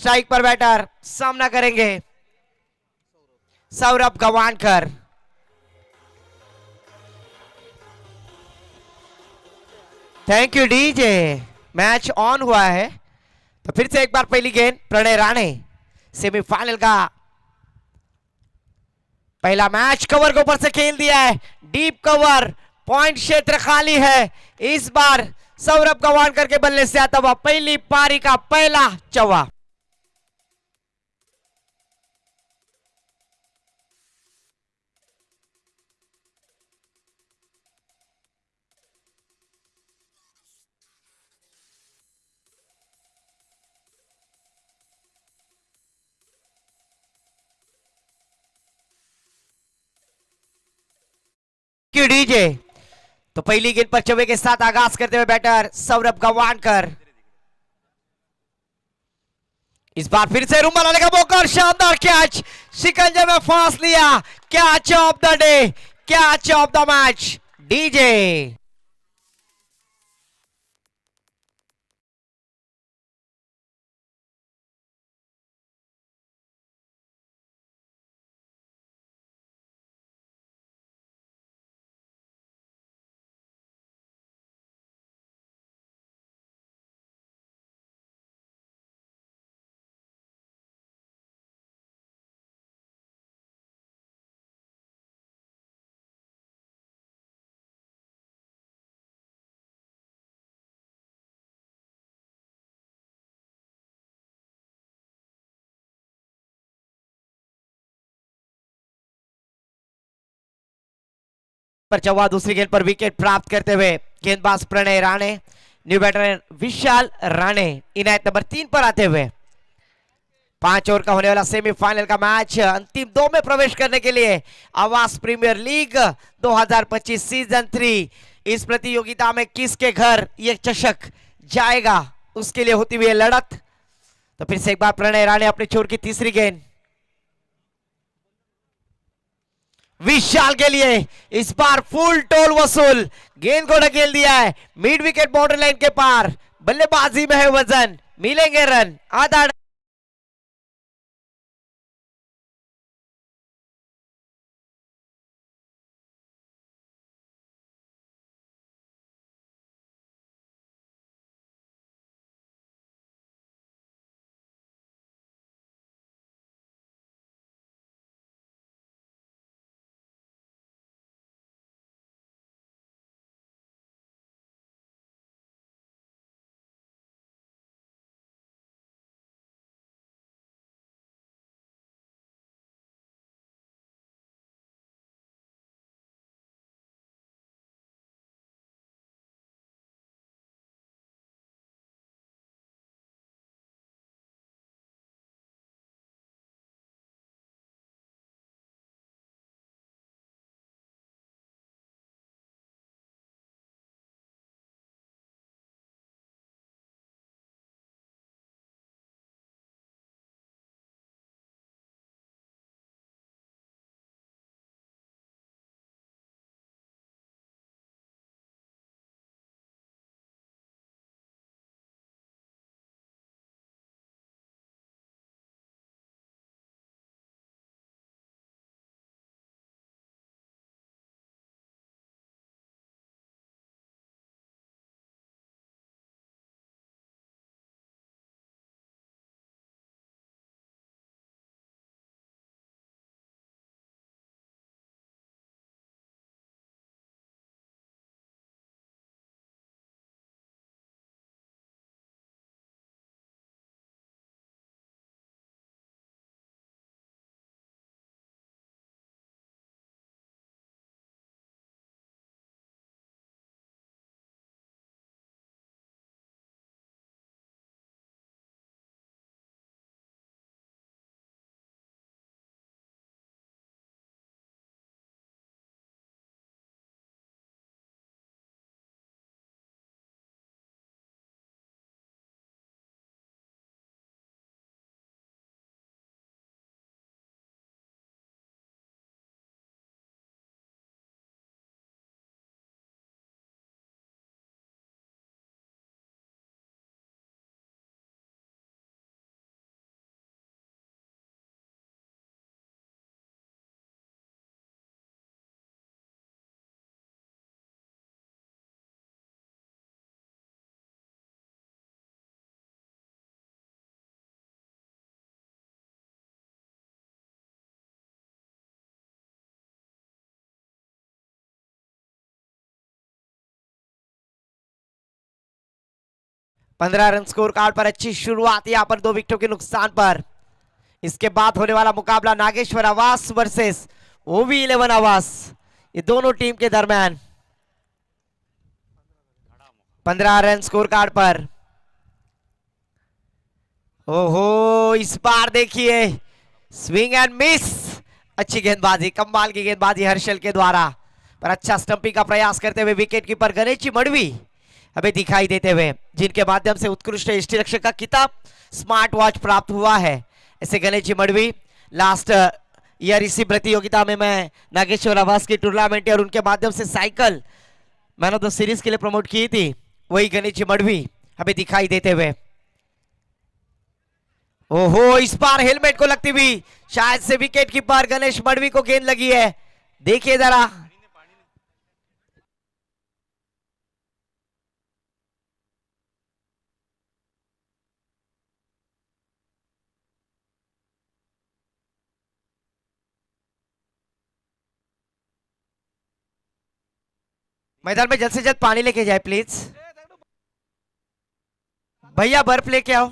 Strike पर batter सामना करेंगे Saurabh Gavankar. Thank you DJ. Match on हुआ है तो फिर से एक बार पहली गेंद प्रणय राणे। सेमीफाइनल का पहला मैच कवर के ऊपर से खेल दिया है, डीप कवर, पॉइंट क्षेत्र खाली है। इस बार सौरभ गवानकर के बल्ले से आता हुआ पहली पारी का पहला चौवा। डीजे। तो पहली गेंद पर चौवे के साथ आगाज करते हुए बैटर सौरभ गवानकर। इस बार फिर से रुम्बा लाने का मौका और शानदार कैच, शिकंजे में फांस लिया। Catch of the day, catch of the match DJ. पर चौवा दूसरी गेंद पर विकेट प्राप्त करते हुए गेंदबाज प्रणय राणे, न्यू बैटर विशाल राणे इनायत नंबर 3 पर आते हुए 5 ओवर का होने वाला सेमीफाइनल का मैच अंतिम 2 में प्रवेश करने के लिए आवास प्रीमियर लीग 2025 सीजन 3 इस प्रतियोगिता में किसके घर ये चषक जाएगा उसके लिए होती हुई है लड़त। तो फिर से एक बार प्रणय राणे अपने छोर की तीसरी गेंद विशाल के लिए, इस बार फुल टोल वसूल, गेंद को ढकेल दिया है मिड विकेट बाउंड्री लाइन के पार। बल्लेबाजी में है वजन, मिलेंगे रन आधा 15 रन स्कोर कार्ड पर अच्छी शुरुआत यहाँ पर 2 विकेटों के नुकसान पर। इसके बाद होने वाला मुकाबला नागेश्वर आवास वर्सेस ओवी 11 आवास, ये दोनों टीम के दरमियान 15 रन स्कोर कार्ड पर। ओहो, इस बार देखिए स्विंग एंड मिस, अच्छी गेंदबाजी, कमाल की गेंदबाजी हर्षल के द्वारा, पर अच्छा स्टंपिंग का प्रयास करते हुए विकेट कीपर गणेश मड़वी हमें दिखाई देते हुए, जिनके माध्यम से उत्कृष्ट यष्टि रक्षक का किताब स्मार्ट वॉच प्राप्त हुआ है। ऐसे गणेश मड़वी लास्ट ईयर इसी प्रतियोगिता में मैं नागेश्वर आवास की टूर्नामेंट और उनके माध्यम से cycle man of the series के लिए प्रमोट की थी, वही गणेश मड़वी हमें दिखाई देते हुए। ओहो, इस बार हेलमेट को लगती हुई शायद से विकेट कीपर गणेश मड़वी को गेंद लगी है, देखिए जरा। मैदान में जल्द से जल्द पानी लेके जाए प्लीज, भैया बर्फ लेके आओ।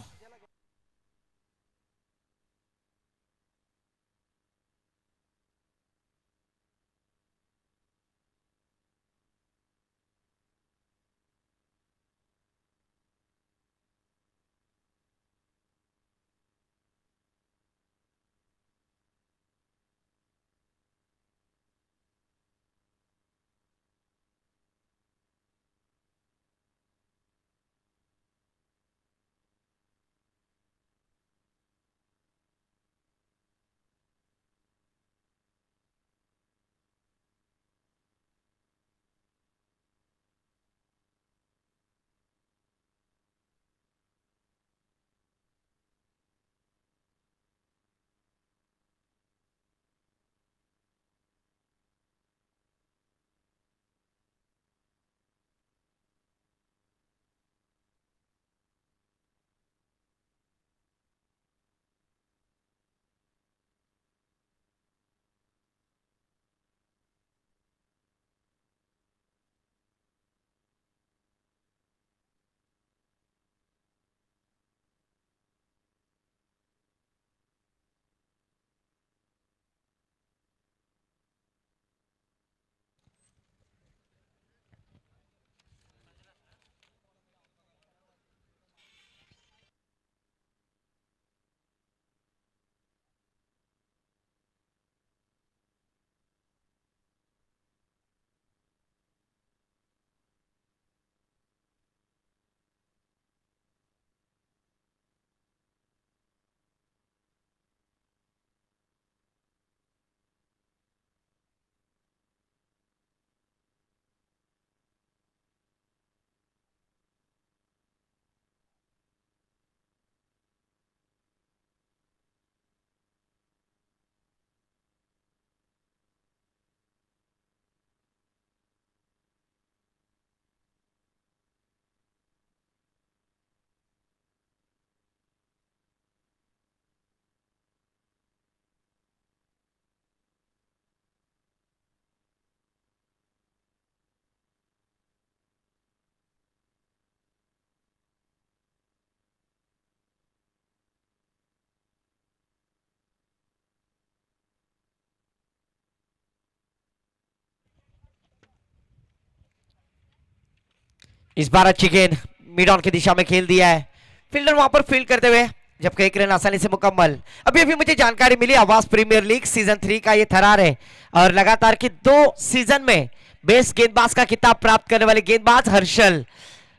इस बार अच्छी गेंद मिड ऑन की दिशा में खेल दिया है, फील्डर वहां पर फील्ड करते हुए, जबकि एक रन आसानी से मुकम्मल। अभी अभी मुझे जानकारी मिली आवास प्रीमियर लीग सीजन 3 का ये थरार है और लगातार की 2 सीजन में बेस्ट गेंदबाज का खिताब प्राप्त करने वाले गेंदबाज हर्षल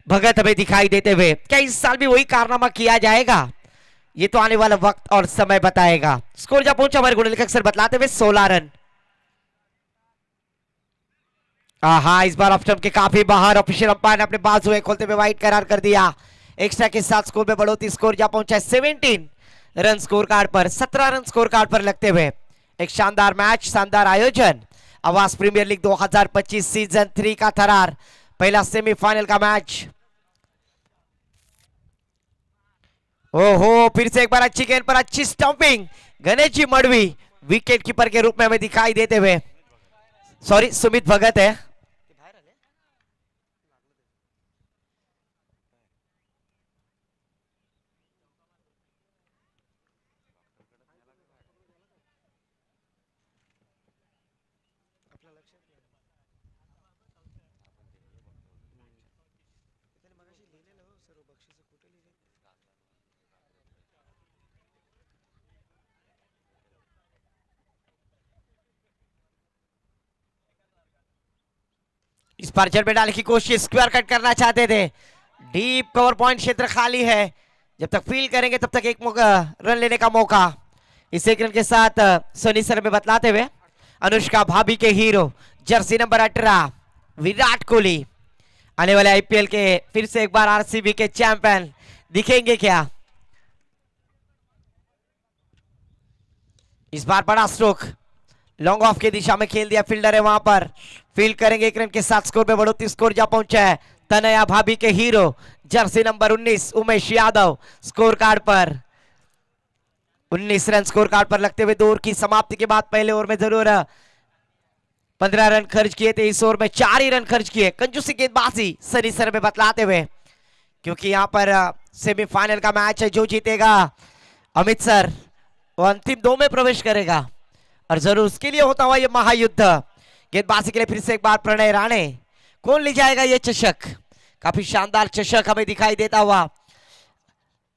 भगत हमें दिखाई देते हुए। क्या इस साल भी वही कारनामा किया जाएगा, ये तो आने वाला वक्त और समय बताएगा। स्कोर जहां पहुंचा हमारे गुणलेखक सर बतलाते हुए 16 रन। हाँ, इस बार ऑफ स्टंप के काफी बाहर, ऑफिशियल अंपायर ने अपने बाजुए खोलते हुए वाइड करार कर दिया। एक्स्ट्रा के साथ स्कोर में बढ़ोतरी, स्कोर जहां पहुंचा है 17 रन स्कोर कार्ड पर, 17 रन स्कोर कार्ड पर लगते हुए। एक शानदार मैच, शानदार आयोजन, आवास प्रीमियर लीग 2025 सीजन 3 का थरार, पहला सेमीफाइनल का मैच। ओहो, फिर से एक बार अच्छी गेंद पर अच्छी stumping, Ganesh ji Madvi wicket keeper के रूप में हमें दिखाई देते हुए। सॉरी, सुमित भगत है। इस बार जड़ में डालने की कोशिश, स्क्वायर कट करना चाहते थे, डीप कवर पॉइंट क्षेत्र खाली है, जब तक फील करेंगे तब तक एक मौका रन लेने का मौका। इस एक रन के साथ सोनी सर में बतलाते हुए अनुष्का भाभी के hero jersey number 18 Virat Kohli आने वाले आईपीएल के फिर से एक बार आरसीबी के चैंपियन दिखेंगे क्या? इस बार बड़ा स्ट्रोक लॉन्ग ऑफ की दिशा में खेल दिया, फील्डर है वहां पर, फील्ड करेंगे, एक रन के साथ स्कोर में बढ़ोतरी, स्कोर जा पहुंचा है तनया भाभी के hero jersey number 19 Umesh Yadav score card पर 19 रन स्कोर कार्ड पर लगते हुए 2 ओवर की समाप्ति के बाद पहले ओवर में जरूर 15 रन खर्च किए थे, इस ओवर में 4 ही रन खर्च किए। कंजूसी गेंदबाजी सनी सर में बतलाते हुए, क्योंकि यहां पर सेमीफाइनल का मैच है, जो जीतेगा अमित सर वो अंतिम 2 में प्रवेश करेगा और जरूर उसके लिए होता हुआ ये महायुद्ध। गेंदबाजी के लिए फिर से एक बार प्रणय राणे, कौन ले जाएगा ये चषक? काफी शानदार चषक हमें दिखाई देता हुआ,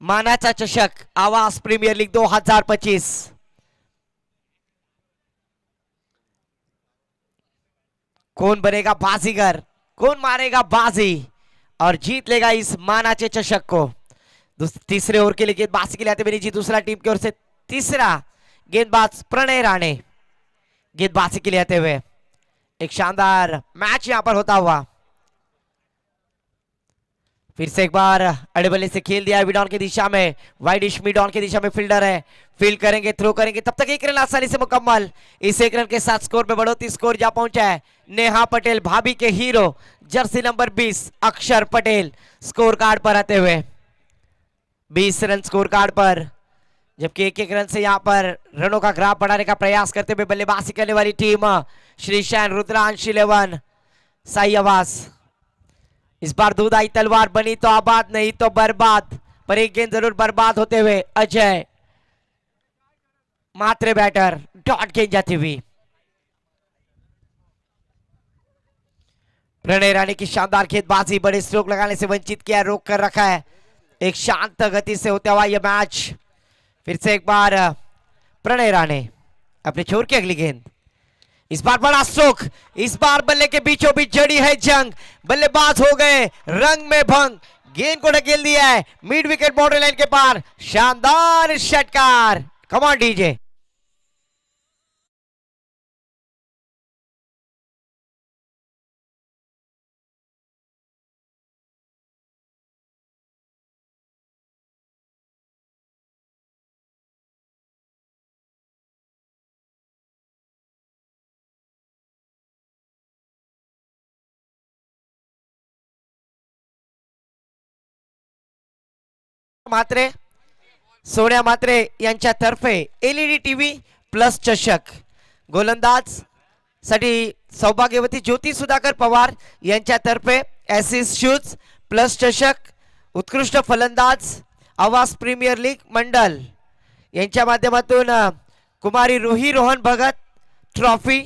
मानाचा चषक आवास प्रीमियर लीग 2025। कौन बनेगा बाजीगर, कौन मारेगा बाजी और जीत लेगा इस मानाचे चषक को? तीसरे ओवर के लिए गेंदबाजी के लिए आते हुए जी दूसरा टीम की ओर से तीसरा गेंदबाज प्रणय राणे गेंदबाजी के लिए आते हुए, एक शानदार मैच यहां पर होता हुआ। फिर से एक बार अड़े बल्ले से खेल दिया मिड ऑन की दिशा में, वाइडिश मिड ऑन की दिशा में फील्डर है, फील्ड करेंगे, थ्रो करेंगे, तब तक एक रन आसानी से मुकम्मल। इस एक रन के साथ स्कोर में बढ़ोतरी, स्कोर जा पहुंचा है नेहा पटेल भाभी के हीरो जर्सी नंबर 20 अक्षर पटेल स्कोर कार्ड पर आते हुए 20 रन स्कोर कार्ड पर, जबकि एक एक रन से यहां पर रनों का ग्राफ बढ़ाने का प्रयास करते हुए बल्लेबाजी करने वाली टीम श्री शैन रुद्रांश 11 साई आवास। इस बार दूध आई तलवार, बनी तो आबाद नहीं तो बर्बाद, पर एक गेंद जरूर बर्बाद होते हुए अजय मात्रे बैटर, डॉट गेंद जाती हुई। प्रणय राणे की शानदार गेंदबाजी, बड़े स्ट्रोक लगाने से वंचित किया, रोक कर रखा है, एक शांत गति से होता हुआ यह मैच। फिर से एक बार प्रणय राणे अपने छोर की अगली गेंद, इस बार बड़ा स्ट्रोक, इस बार बल्ले के बीचों बीच जड़ी है जंग, बल्लेबाज हो गए रंग में भंग, गेंद को ढकेल दिया है मिड विकेट बाउंड्री लाइन के पार, शानदार षटकार। कम ऑन डीजे। मात्रे, सोन्या मात्रे यांच्यातर्फे एलईडी टीव्ही प्लस चषक, गोलंदाज साठी सौभाग्यवती ज्योती सुधाकर पवार यांच्यातर्फे एसिस शूज प्लस चषक, उत्कृष्ट फलंदाज आवास प्रीमियर लीग मंडल यांच्या माध्यमातून कुमारी रोही रोहन भगत ट्रॉफी,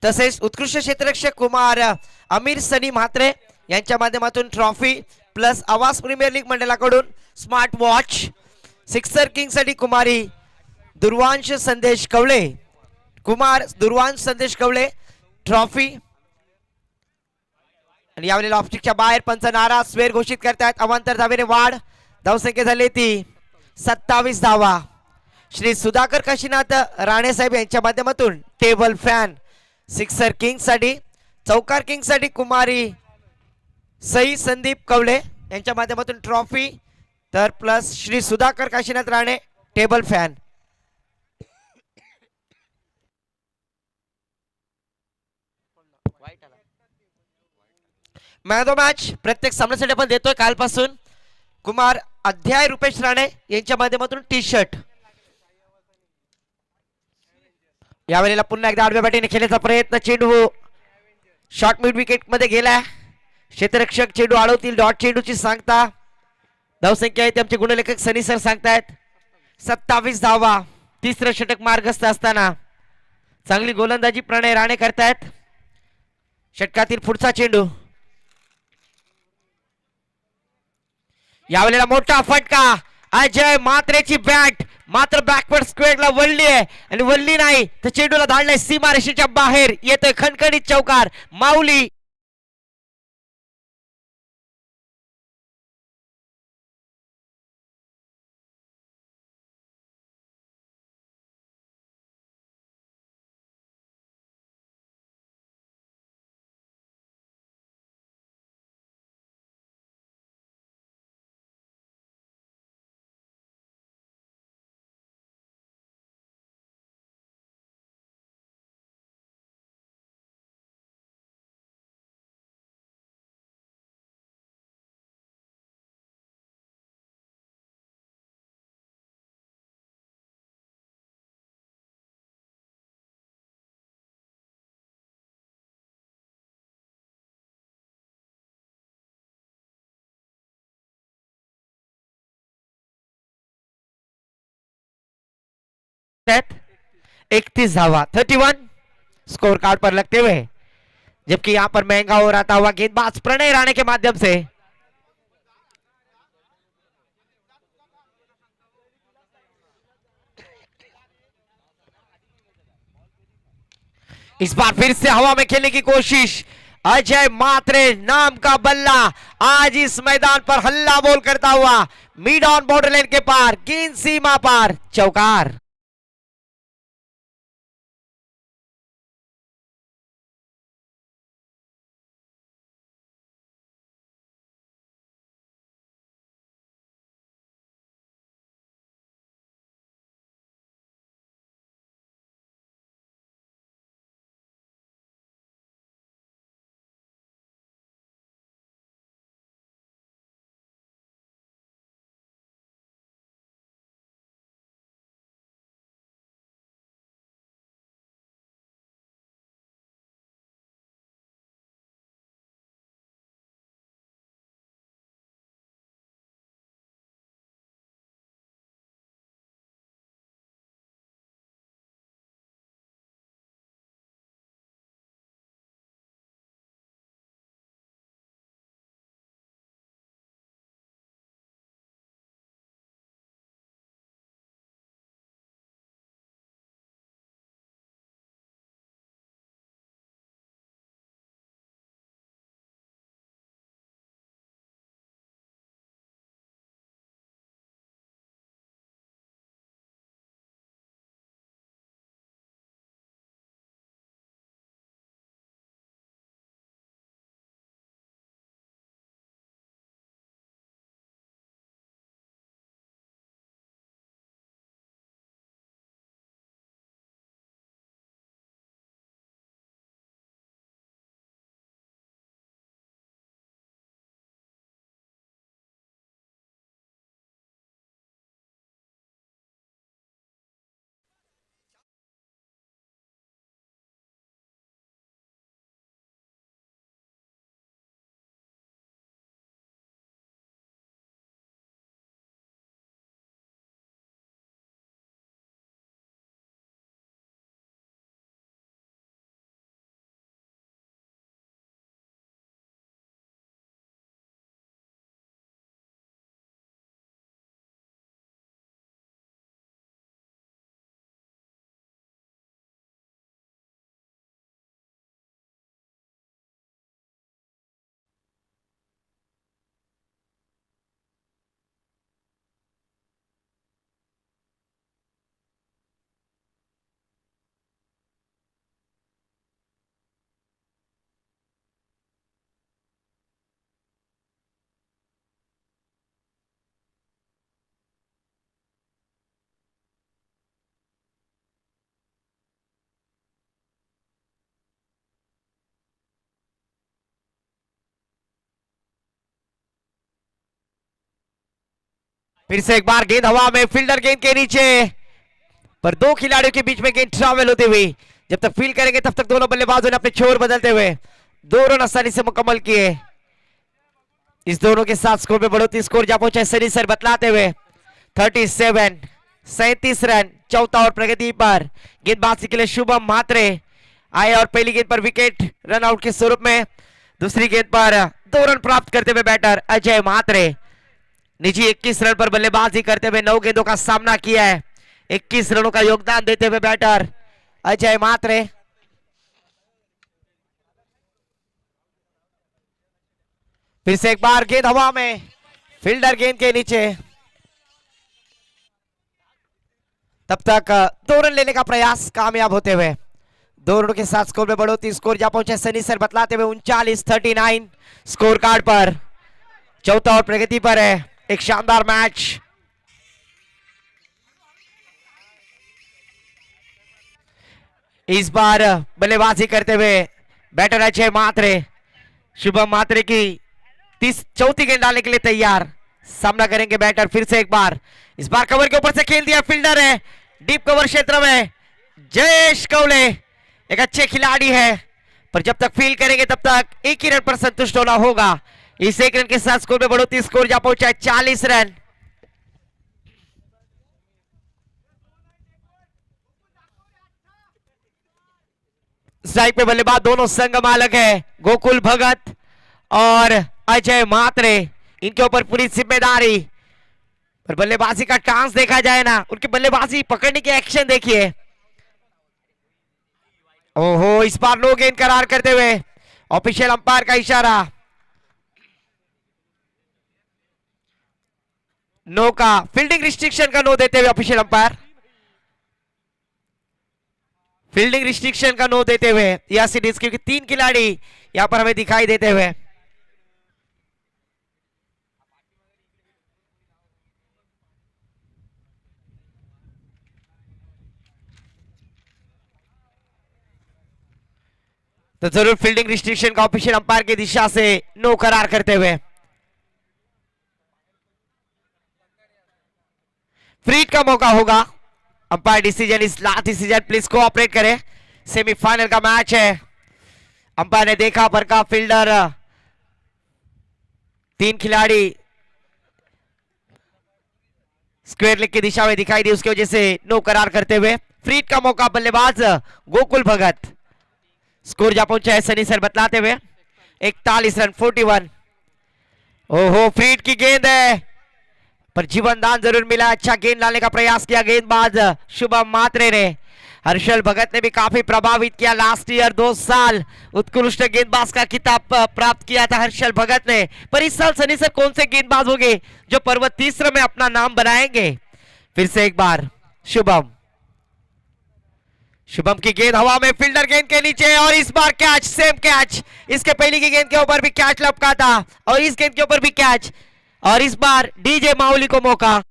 तसेच उत्कृष्ट क्षेत्ररक्षक कुमार अमीर सनी म्हात्रे यांच्या माध्यमातून ट्रॉफी प्लस आवास प्रीमियर लीग मंडळाकडून स्मार्ट वॉच, सिक्सर किंग साठी कुमारी दुर्वांश संदेश कवळे, कुमार दुर्वांश संदेश कवळे ट्रॉफी। आणि यावेळी ऑप्टिकच्या बाहेर पंच नाराज, स्वेर घोषित करतात, अवांतर धावेने वाढ, धावसंख्या झाली ती 27 धावा। श्री सुधाकर काशीनाथ राणे साहेब यांच्या माध्यमातून टेबल फॅन, सिक्सर किंग साठी, चौकार किंग साठी कुमारी सई संदीप कवळे यांच्या माध्यमातून ट्रॉफी, तर plus Shri Sudhakar Kashinath Rane table fan. Man of the match प्रत्येक सामन्यासाठी आपण देतोय कालपासून कुमार अध्याय रुपेश राणे यांच्या माध्यमातून टी शर्ट। यावेळेला पुन्हा एकदा आडव्या बॅटीने खेळण्याचा प्रयत्न, चेंडू शॉर्ट मिड विकेट मध्ये गेला, क्षेत्ररक्षक चेंडू अडवतील, डॉट चेंडूची सांगता, धावसंख्या आहे ते आमचे गुणलेखक सनी सर सांगतायत 27 धावा। तिसरं षटक मार्गस्थ असताना चांगली गोलंदाजी प्रणय राणे करतायत। षटकातील पुढचा चेंडू, यावेळेला मोठा फटका. अजय म्हात्रेची बॅट मात्र बॅकवर्ड स्क्वेअरला वळली आहे आणि वळली नाही तर चेंडूला धाडलाय सीमारेषेच्या बाहेर. येतोय खणखणीत चौकार. माऊली सेट 31 धावा 31 स्कोर कार्ड पर लगते हुए, जबकि यहां पर महंगा हो रहा हुआ गेंदबाज प्रणय राणे के माध्यम से इस बार फिर से हवा में खेलने की कोशिश. अजय म्हात्रे नाम का बल्ला आज इस मैदान पर हल्ला बोल करता हुआ मिड ऑन बॉर्डर लाइन के पार गेंद सीमा पार चौकार. फिर से एक बार गेंद हवा में, फील्डर गेंद के नीचे, पर दो खिलाड़ियों के बीच में गेंद ट्रैवल होते हुए. जब तक फील्ड करेंगे तब तक दोनों बल्लेबाजों ने अपने छोर बदलते हुए दो रन आसानी से मुकम्मल किए. इस दोनों के साथ स्कोर में बढ़ोतरी, स्कोर जा पहुंचा सनी सर बतलाते हुए 37 रन. चौथा और प्रगति पर गेंदबाजी के लिए शुभम म्हात्रे आए और पहली गेंद पर विकेट रन आउट के स्वरूप में. दूसरी गेंद पर 2 रन प्राप्त करते हुए बैटर अजय म्हात्रे. निजी 21 रन पर बल्लेबाजी करते हुए 9 गेंदों का सामना किया है। 21 रनों का योगदान देते हुए बैटर अजय मात्रे। फिर से एक बार गेंद हवा में, फील्डर गेंद के नीचे। तब तक 2 रन लेने का प्रयास कामयाब होते हुए 2 रनों के साथ स्कोर में बढ़ोतरी। स्कोर जा पहुंचे सनी सर बतलाते हुए 39-39 स्कोर कार्ड पर। चौथा और प्रगति पर है। एक शानदार मैच। इस बार बल्लेबाजी करते हुए बैटर अजय मात्रे। शुभम मात्रे की चौथी गेंद डालने के लिए तैयार। सामना करेंगे बैटर। फिर से एक बार, इस बार कवर के ऊपर से खेल दिया। फील्डर है डीप कवर क्षेत्र में जयेश कौले। एक अच्छे खिलाड़ी है, पर जब तक फील करेंगे तब तक एक ही रन पर संतुष्ट होना होगा। इस एक रन के साथ स्कोर में बढ़ोतरी। स्कोर जा पहुंचा है 40 रन। स्ट्राइक पे बल्लेबाज दोनों संग मालक है, गोकुल भगत और अजय मात्रे। इनके ऊपर पूरी जिम्मेदारी। पर बल्लेबाजी का चांस देखा जाए ना, उनकी बल्लेबाजी पकड़ने के एक्शन देखिए। ओहो, इस बार नो गेंद करार करते हुए ऑफिशियल अंपायर का इशारा। नो का, फील्डिंग रिस्ट्रिक्शन का नो देते हुए ऑफिशियल अंपायर। फील्डिंग रिस्ट्रिक्शन का नो देते हुए यह सीरीज, क्योंकि 3 खिलाड़ी यहां पर हमें दिखाई देते हुए। तो जरूर फील्डिंग रिस्ट्रिक्शन का ऑफिशियल अंपायर की दिशा से नो करार करते हुए। फ्री का मौका होगा। Umpire decision is last decision, please cooperate करें। सेमीफाइनल का मैच है। अंपायर ने देखा, परखा, फील्डर 3 खिलाड़ी स्क्वायर लेग की दिशा में दिखाई दी, उसकी वजह से नो करार करते हुए फ्री का मौका बल्लेबाज गोकुल भगत। स्कोर जा पहुंचा है सनी सर बतलाते हुए 41 रन 41। ओहो, फ्रीड की गेंद है, पर जीवन दान जरूर मिला। अच्छा गेंद लाने का प्रयास किया गेंदबाज शुभम मात्रे ने। हर्षल भगत ने भी काफी प्रभावित किया। लास्ट ईयर 2 साल उत्कृष्ट गेंदबाज का खिताब प्राप्त किया था हर्षल भगत ने। पर इस साल सनी सर कौन से गेंदबाज होंगे जो पर्व तीसरे में अपना नाम बनाएंगे। फिर से एक बार शुभम। शुभम की गेंद हवा में, फील्डर गेंद के नीचे, और इस बार कैच, सेम कैच। इसके पहले की गेंद के ऊपर भी कैच लपका था और इस गेंद के ऊपर भी कैच। और इस बार डीजे माउली को मौका।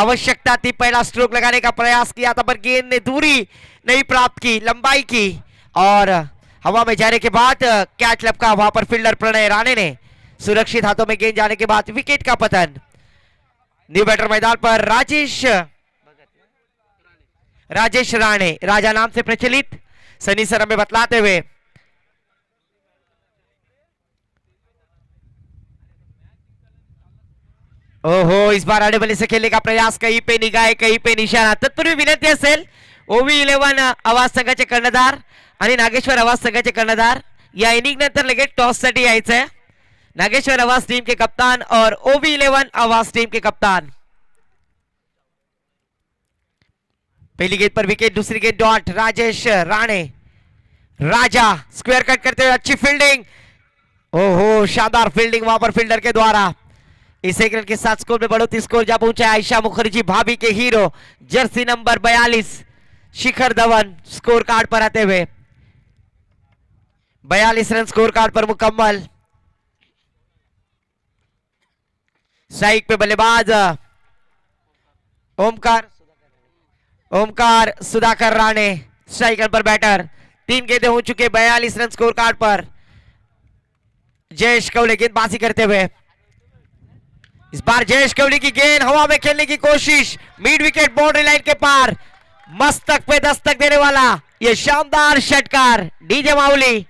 आवश्यकता थी, पहला स्ट्रोक लगाने का प्रयास किया था पर गेंद ने दूरी नहीं प्राप्त की, लंबाई की, और हवा में जाने के बाद कैच लपका वहां पर फील्डर प्रणय राणे ने। सुरक्षित हाथों में गेंद जाने के बाद विकेट का पतन। न्यू बैटर मैदान पर राजेश राणे, राजा नाम से प्रचलित, सनी सर हमें बतलाते हुए। ओहो, इस बार आने वाले से खेलने का प्रयास, कहीं पे निगाह कहीं पे निशाणा। तत्पूर्वी विनंती असेल ओव्ही 11 आवाज संघाचे कर्णधार आणि नागेश्वर आवाज संघाचे कर्णधार या इनिंग नंतर लगेच टॉस साठी यायचंय। नागेश्वर आवाज टीम के कप्तान और ओव्ही 11 आवाज टीम के कप्तान। पहली गेंद पर विकेट, दूसरी गेंद डॉट, राजेश राणे, राजा स्क्वायर कट करते हुए अच्छी फील्डिंग। ओहो, शानदार फील्डिंग वहां पर फील्डर के द्वारा। इस एक रन के साथ स्कोर में बढ़ोतरी, स्कोर जा पहुंचा है आयशा मुखर्जी भाभी के hero jersey number 42 Shikhar Dhawan score card पर आते हुए। 42 रन स्कोर कार्ड पर मुकम्मल। स्ट्राइक पे बल्लेबाज ओमकार सुधाकर राणे, स्ट्राइक पर बैटर। 3 गेंदें हो चुके, 42 रन स्कोर कार्ड पर। जयेश कवले गेंदबाजी करते हुए। इस बार जयेश कवली की गेंद हवा में खेलने की कोशिश, मिड विकेट बाउंड्री लाइन के पार, मस्तक पे दस्तक देने वाला ये शानदार षटकार डीजे माउली।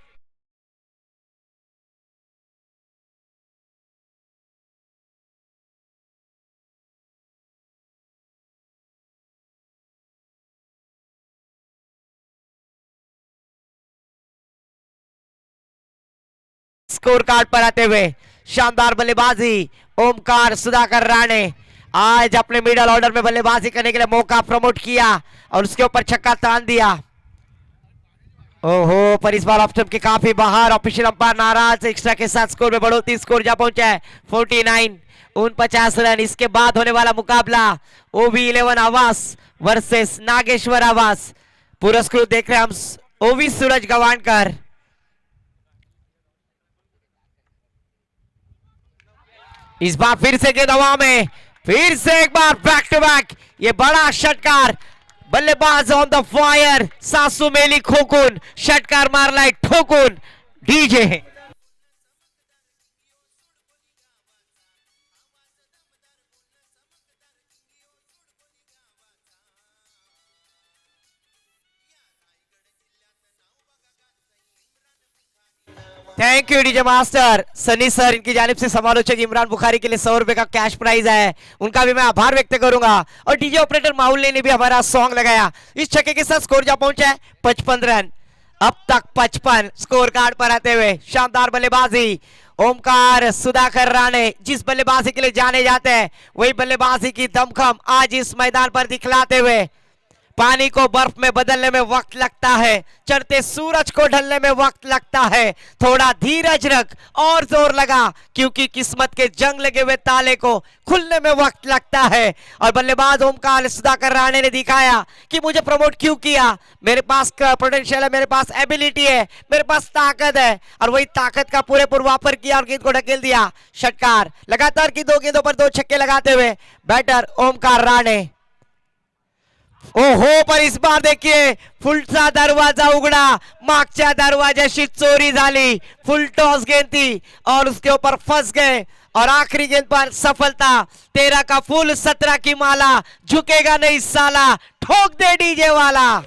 स्कोर कार्ड पर आते हुए शानदार बल्लेबाजी ओमकार सुधाकर राणे। आज अपने मिडल ऑर्डर में बल्लेबाजी करने के लिए मौका प्रमोट किया और उसके ऊपर छक्का तान दिया। ओहो, पर इस बार ऑफ स्टंप के काफी बाहर, ऑफिशियल अंपायर नाराज। एक्स्ट्रा के साथ स्कोर में बढ़ोतरी, स्कोर जा पहुंचा है 49 49 रन। इसके बाद होने वाला मुकाबला ओवी 11 आवास वर्सेस नागेश्वर आवास। पुरस्कृत देख रहे हैं हम ओवी सूरज गवानकर। इस बार फिर से गेंद हवा में, फिर से एक बार बैक टू बैक, ये बड़ा षटकार। बल्लेबाज ऑन द फायर सासू मेली खोकून षटकार मारलाय ठोकून DJ. Thank you DJ master Sunny sir, इनकी जानिब से समालोचक इमरान बुखारी के लिए 100 रुपए का कैश प्राइज है, उनका भी मैं आभार व्यक्त करूंगा। और डीजे ऑपरेटर माहौल ने भी हमारा सॉन्ग लगाया। इस छक्के के साथ स्कोर जा पहुंचा है 55 रन। अब तक 55 स्कोर कार्ड पर आते हुए शानदार बल्लेबाजी ओमकार सुधाकर राणे। जिस बल्लेबाजी के लिए जाने जाते हैं वही बल्लेबाजी की दमखम आज इस मैदान पर दिखलाते हुए। पानी को बर्फ में बदलने में वक्त लगता है, चढ़ते सूरज को ढलने में वक्त लगता है, थोड़ा धीरज रख और जोर लगा, क्योंकि किस्मत के जंग लगे हुए ताले को खुलने में वक्त लगता है। और बल्लेबाज ओमकार सुधाकर राणे ने दिखाया कि मुझे प्रमोट क्यों किया। मेरे पास पोटेंशियल है, मेरे पास एबिलिटी है, मेरे पास ताकत है, और वही ताकत का पूरेपूर वापर किया और गेंद को ढकेल दिया। षटकार लगातार की 2 गेंदों पर 2 छक्के लगाते हुए बैटर ओमकार राणे। ओहो, पर इस बार देखिए फुलचा दरवाजा उघडा, मागच्या दरवाजाशी चोरी झाली। फुल टॉस गेंद थी और उसके ऊपर फंस गए और आखिरी गेंद पर सफलता। 13 का फूल 17 की माला, झुकेगा नहीं साला, ठोक दे डीजे वाला।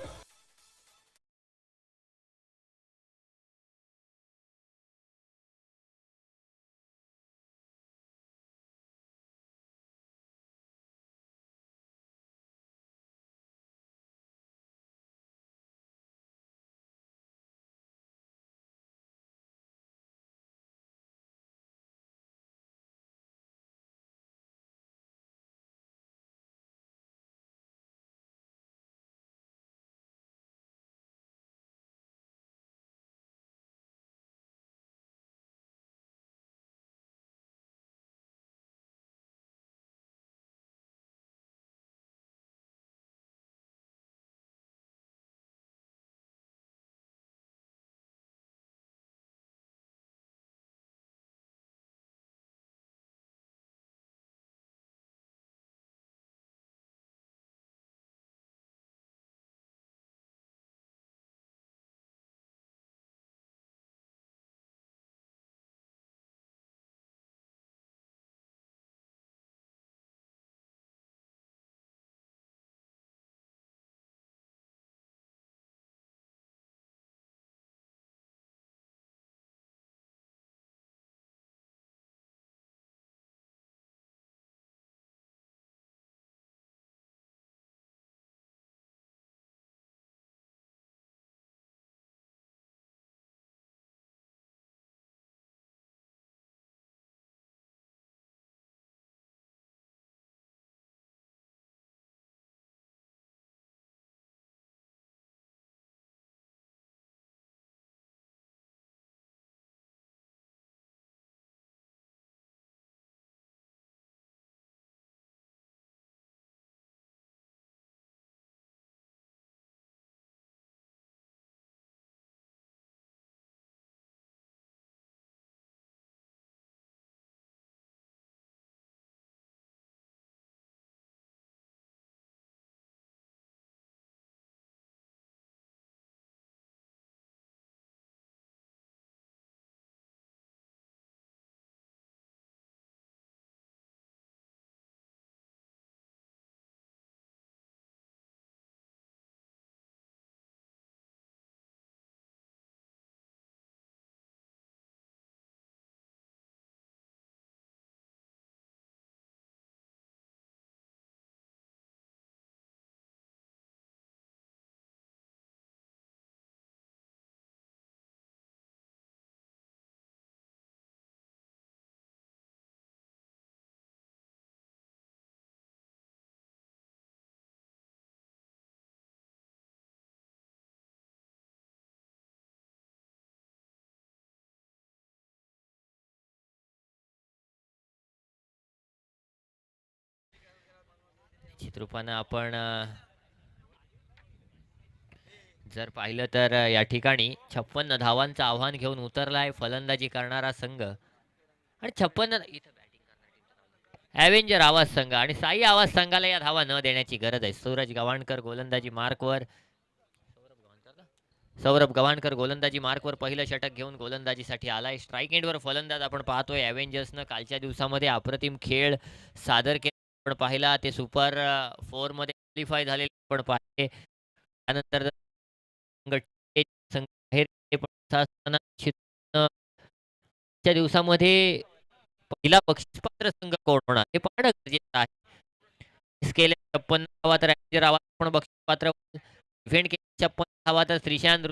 निश्चित रूपानं आपण जर पाहिलं तर या ठिकाणी 56 धावांचं आव्हान घेऊन उतरलाय फलंदाजी करणारा संघ आणि 56 ॲव्हेंजर आवाज संघ आणि साई आवाज संघाला या धावा न देण्याची गरज आहे. सूरज गव्हाणकर गोलंदाजी मार्कवर, सौरभ गव्हाणकर गोलंदाजी मार्कवर पहिलं षटक घेऊन गोलंदाजीसाठी आलाय. स्ट्राईक एंडवर फलंदाज आपण पाहतोय. ॲव्हेंजर्सनं कालच्या दिवसामध्ये अप्रतिम खेळ सादर केला आपण पाहिला. ते सुपर 4 मध्ये क्वालिफाय झालेले आपण पाहिले. त्यानंतर च्या दिवसामध्ये पहिला बक्षीसपात्र संघ कोण होणार हे पाहणं गरजेचं आहे. केले 56 धावा तर पण बक्षीसपात्र, डिफेंड केले 56 धावा तर श्रीशांत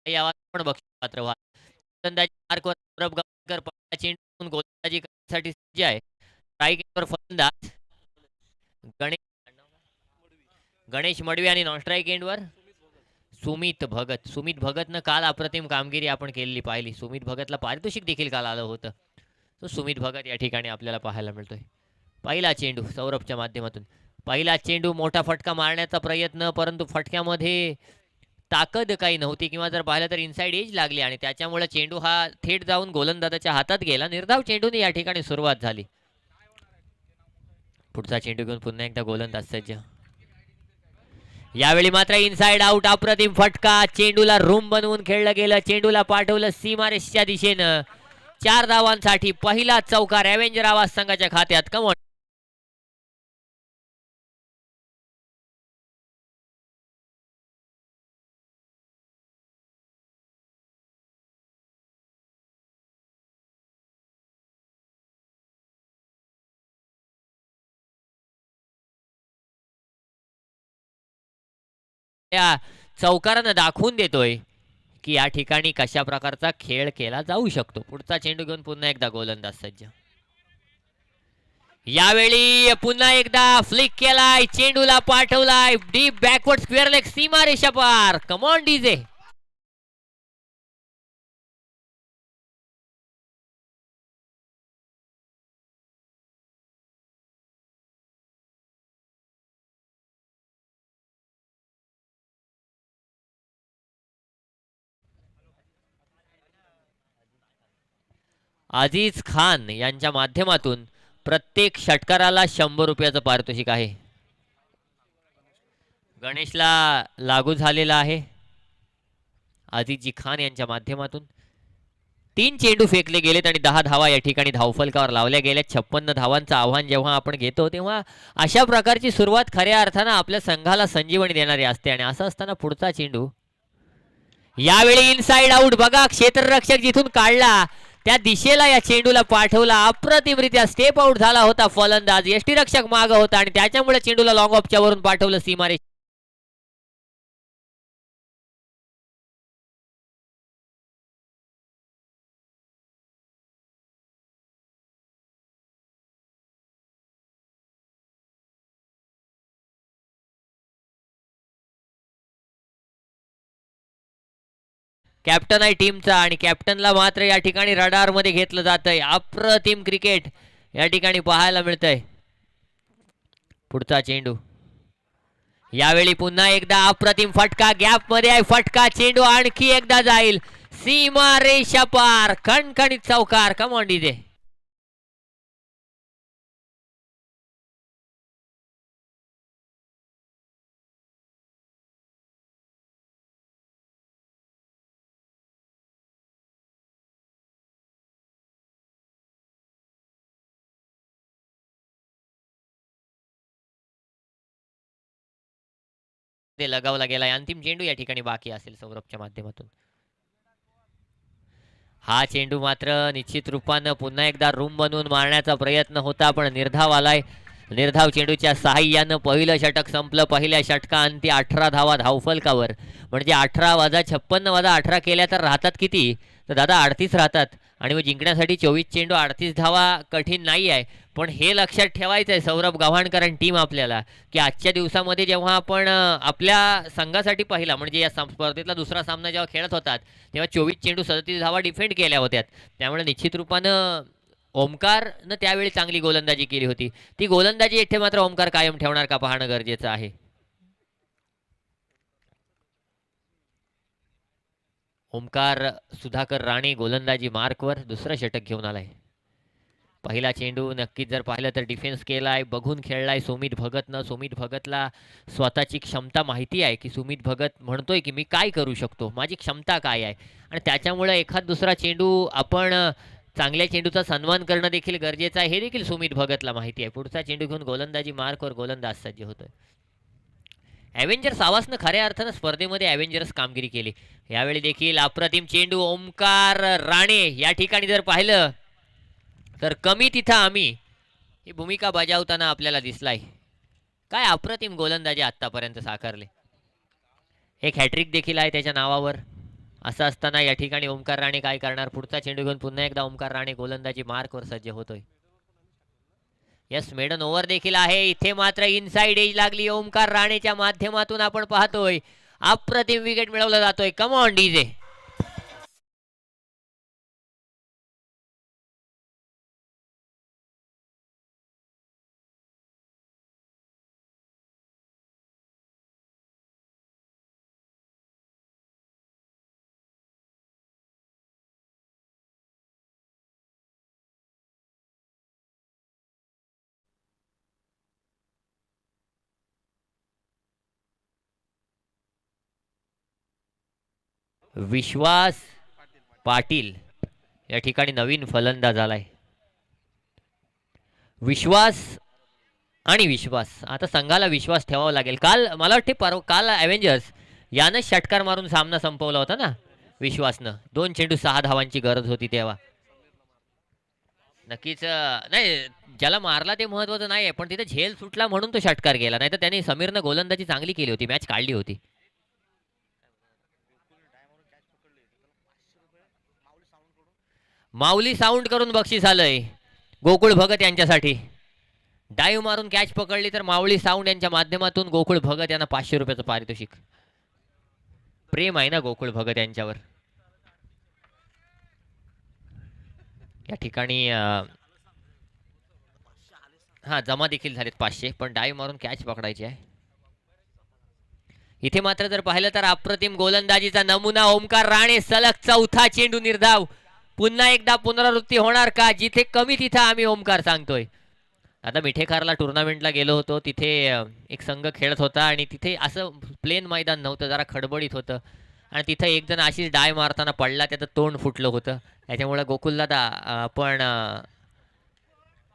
आवाज पण बक्षीसपात्र व्हा. गोलंदाजी मार्कवर सौरभ गव्हाणकर पहिला चेंडू गोलंदाजी करण्यासाठी सज्ज आहे. स्ट्राईकवर फलंदाज गणेश मडवी आणि नॉन स्ट्राईक एंडवर सुमित भगत. सुमित भगतनं काल अप्रतिम कामगिरी आपण केलेली पाहिली. सुमित भगतला पारितोषिक देखील काल आलं होतं. तो सुमित भगत या ठिकाणी आपल्याला पाहायला मिळतोय. पहिला चेंडू सौरभच्या माध्यमातून, पहिला चेंडू मोठा फटका मारण्याचा प्रयत्न, परंतु फटक्यामध्ये ताकद काही नव्हती किंवा जर पाहिलं तर इनसाइड एज लागली आणि त्याच्यामुळे चेंडू हा थेट जाऊन गोलंदाजाच्या हातात गेला. निर्धाव चेंडूने या ठिकाणी सुरुवात झाली. पुढचा चेंडू घेऊन पुन्हा एकदा गोलंदाज सज्ज. यावेळी मात्र इनसाइड आउट. अप्रतिम फटका. चेंडूला रूम बनवून खेळलं गेलं. चेंडूला पाठवलं सीमारेषच्या दिशेनं. 4 धावांसाठी पहिला चौकार ॲव्हेंजर आवाज संघाच्या खात्यात. कमॉन. या चौकारानं दाखवून देतोय की या ठिकाणी कशा प्रकारचा खेळ केला जाऊ शकतो. पुढचा चेंडू घेऊन पुन्हा एकदा गोलंदाज सज्ज. यावेळी पुन्हा एकदा फ्लिक केलाय. चेंडूला पाठवलाय डीप बॅकवर्ड स्क्वेअर लेग सीमारेषा पार. Come on DJ. अजीज खान यांच्या माध्यमातून प्रत्येक षटकाराला 100 रुपयाचं पारितोषिक आहे. गणेशला लागू झालेला आहे. अजीजी खान यांच्या माध्यमातून 3 चेंडू फेकले गेलेत आणि 10 धावा या ठिकाणी धावफलकावर लावल्या गेल्या. 56 धावांचं आव्हान जेव्हा आपण घेतो तेव्हा अशा प्रकारची सुरुवात खऱ्या अर्थानं आपल्या संघाला संजीवनी देणारी असते. आणि असं असताना पुढचा चेंडू यावेळी इनसाइड आउट. बघा क्षेत्ररक्षक जिथून काढला त्या दिशेला या चेंडूला पाठवला. अप्रतिमरित्या स्टेप आउट झाला होता फलंदाज. यष्टीरक्षक माग होता आणि त्याच्यामुळे चेंडूला लॉंग ऑफच्या वरून पाठवलं सीमारेष. कॅप्टन आहे टीमचा आणि कॅप्टनला मात्र या ठिकाणी रडार मध्ये घेतलं जातंय. अप्रतिम क्रिकेट या ठिकाणी पाहायला मिळतंय. पुढचा चेंडू यावेळी पुन्हा एकदा अप्रतिम फटका. गॅप मध्ये आहे फटका. चेंडू आणखी एकदा जाईल सीमारेषा पार. खणखणीत चौकार. Come on DJ. लगावला गेलाय. अंतिम चेंडू या ठिकाणी बाकी असेल सौरभच्या माध्यमातून. हा चेंडू मात्र निश्चित रूपानं पुन्हा एकदा रूम बनवून मारण्याचा प्रयत्न होता पण निर्धाव आलाय. निर्धाव चेंडूच्या सहाय्यानं पहिलं षटक संपलं. पहिल्या षटकांती 18 धावा धावफलकावर. म्हणजे 18 वजा 56 वजा 18 केल्या तर राहतात किती? तर दादा 38 राहतात. आणि मग जिंकण्यासाठी 24 चेंडू 38 धावा कठीण नाही आहे. पण हे लक्षात ठेवायचं आहे सौरभ गव्हाणकर आणि टीम आपल्याला की आजच्या दिवसामध्ये जेव्हा आपण आपल्या संघासाठी पहिला म्हणजे या स्पर्धेतला दुसरा सामना जेव्हा खेळत होतात तेव्हा 24 चेंडू 37 धावा डिफेंड केल्या होत्या. त्यामुळे निश्चित रूपानं ओमकारनं त्यावेळी चांगली गोलंदाजी केली होती. ती गोलंदाजी येथे मात्र ओमकार कायम ठेवणार का पाहणं गरजेचं आहे. ओमकार सुधाकर राणे गोलंदाजी मार्कवर दुसरं षटक घेऊन आलाय. पहिला चेंडू नक्कीच जर पाहिलं तर डिफेन्स केलाय, बघून खेळलाय सुमित भगतनं. सुमित भगतला स्वतःची क्षमता माहिती आहे की सुमित भगत म्हणतोय की मी काय करू शकतो, माझी क्षमता काय आहे, आणि त्याच्यामुळे एखाद दुसरा चेंडू आपण चांगल्या चेंडूचा सन्मान करणं देखील गरजेचं आहे हे देखील सुमित भगतला माहिती आहे. पुढचा चेंडू घेऊन गोलंदाजी मार्कवर गोलंदाज सज्ज होतोय. ॲव्हेंजर्स आवाजनं खऱ्या अर्थानं स्पर्धेमध्ये ॲव्हेंजर्स कामगिरी केली. यावेळी देखील अप्रतिम चेंडू ओमकार राणे या ठिकाणी जर पाहिलं तर कमी तिथं आम्ही ही भूमिका बजावताना आपल्याला दिसलाय. काय अप्रतिम गोलंदाजी आतापर्यंत साकारले. एक हॅट्रिक देखील आहे त्याच्या नावावर. असं असताना या ठिकाणी ओमकार राणे काय करणार. पुढचा चेंडू घेऊन पुन्हा एकदा ओमकार राणे गोलंदाजी मार्कवर सज्ज होतोय. यस, मेडन ओव्हर देखील आहे. इथे मात्र इनसाइड एज लागली ओमकार राणेच्या माध्यमातून. आपण पाहतोय अप्रतिम विकेट मिळवला जातोय. Come on DJ. Vishwas Patil या ठिकाणी नवीन फलंदाज आलाय. विश्वास आणि विश्वास, आता संघाला विश्वास ठेवावा लागेल. काल मला वाटते काल ॲव्हेंजर्स यानं षटकार मारून सामना संपवला होता ना विश्वासनं. 2 चेंडू 6 धावांची गरज होती तेव्हा. नक्कीच नाही, ज्याला मारला ते महत्वाचं नाही, पण तिथे झेल सुटला म्हणून तो षटकार गेला. नाही तर त्याने समीरनं गोलंदाजी चांगली केली होती, मॅच काढली होती. माऊली साऊंड करून बक्षीस आलंय गोकुळ भगत यांच्यासाठी. डाईव्ह मारून कॅच पकडली तर माऊली साऊंड यांच्या माध्यमातून गोकुळ भगत यांना 500 रुपयाचं पारितोषिक. प्रेम आहे ना गोकुळ भगत यांच्यावर. या ठिकाणी हा जमा देखील झालेत 500, पण डाईव्ह मारून कॅच पकडायची आहे. इथे मात्र जर पाहिलं तर अप्रतिम गोलंदाजीचा नमुना ओमकार राणे. सलग 4था चेंडू निर्धाव. पुन्हा एकदा पुनरावृत्ती होणार का. जिथे कमी तिथे आम्ही ओमकार सांगतोय. आता मिठेखारला टुर्नामेंटला गेलो होतो, तिथे एक संघ खेळत होता आणि तिथे असं प्लेन मैदान नव्हतं, जरा खडबडीत होतं, आणि तिथं एक जण अशीच डाय मारताना पडला, त्याचं तोंड फुटलं होतं. त्याच्यामुळे गोकुलदादा आपण